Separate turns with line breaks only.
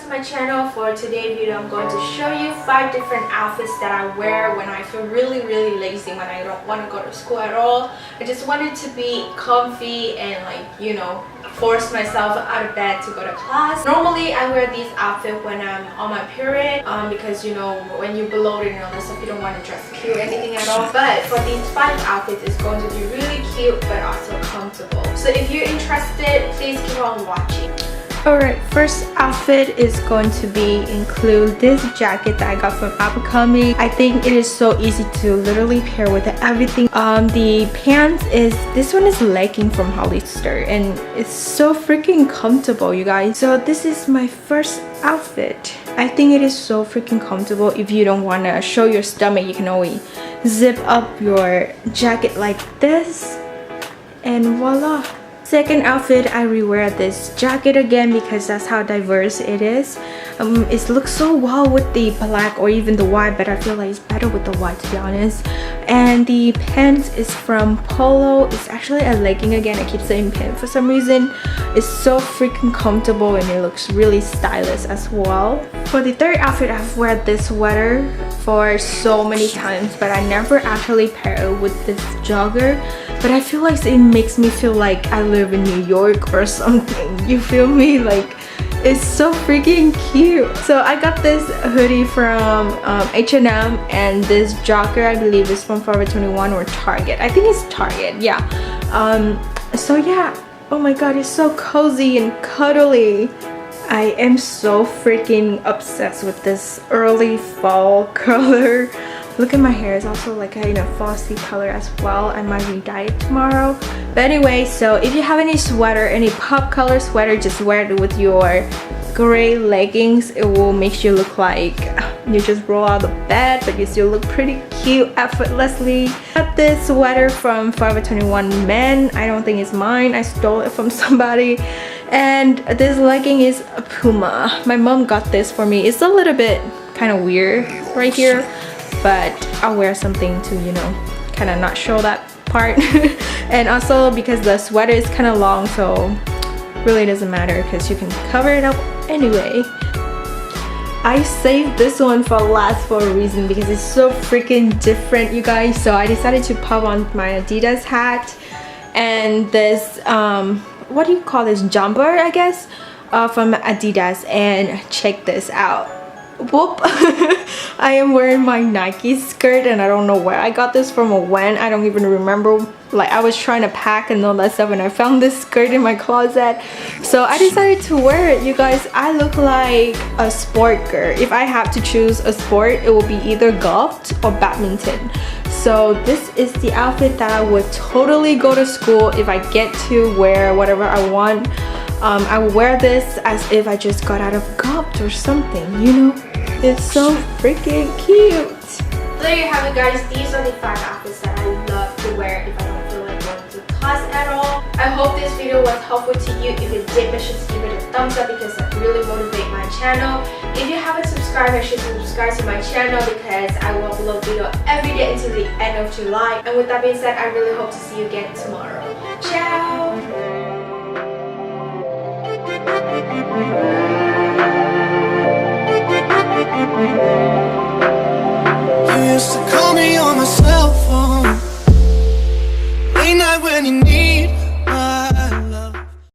to my channel. For today's video, I'm going to show you 5 different outfits that I wear when I feel really lazy, when I don't want to go to school at all. I just wanted to be comfy and force myself out of bed to go to class. Normally I wear these outfits when I'm on my period because when you're bloated and all that stuff, you don't want to dress cute or anything at all. But for these 5 outfits, it's going to be really cute but also comfortable. So if you're interested, please keep on watching. Alright, first outfit is going to include this jacket that I got from Abercombie. I think it is so easy to literally pair with everything. The pants this one is legging from Hollister and it's so freaking comfortable, you guys. So this is my first outfit. I think it is so freaking comfortable. If you don't want to show your stomach, you can always zip up your jacket like this and voila. Second outfit, I rewear this jacket again because that's how diverse it is. It looks so well with the black or even the white, but I feel like it's better with the white, to be honest. And the pants is from Polo. It's actually a legging again. I keep saying pant for some reason. It's so freaking comfortable and it looks really stylish as well. For the third outfit, I've worn this sweater for so many times, but I never actually pair it with this jogger. But I feel like it makes me feel like I live in New York or something. You feel me? Like, it's so freaking cute. So I got this hoodie from H&M and this jogger I believe is from Forever 21 or Target. I think it's Target, yeah. So yeah, oh my god, it's so cozy and cuddly. I am so freaking obsessed with this early fall color. Look at my hair, it's also like a frosty color as well. I might re-dye it tomorrow. But anyway, so if you have any sweater, any pop color sweater, just wear it with your gray leggings. It will make you look like you just roll out of bed, but you still look pretty cute effortlessly. Got this sweater from Forever 21 Men. I don't think it's mine. I stole it from somebody. And this legging is a Puma. My mom got this for me. It's a little bit kind of weird right here, but I'll wear something to kind of not show that part. And also because the sweater is kind of long, so really doesn't matter because you can cover it up anyway. I saved this one for last for a reason because it's so freaking different, you guys. So I decided to pop on my Adidas hat and this what do you call this, jumper I guess, from Adidas. And check this out. Whoop. I am wearing my Nike skirt and I don't know where I got this from or when. I don't even remember. Like, I was trying to pack and all that stuff and I found this skirt in my closet, so I decided to wear it. You guys, I look like a sport girl. If I have to choose a sport, it will be either golf or badminton. So this is the outfit that I would totally go to school if I get to wear whatever I want. I will wear this as if I just got out of golf or something, It's so freaking cute. There you have it, guys. These are the 5 outfits that I love to wear if I don't feel like going to class at all. I hope this video was helpful to you. If it did, make sure to give it a thumbs up because that really motivates my channel. If you haven't subscribed, make sure to subscribe to my channel because I will upload video every day until the end of July. And with that being said, I really hope to see you again tomorrow. Ciao!
You used to call me on my cell phone.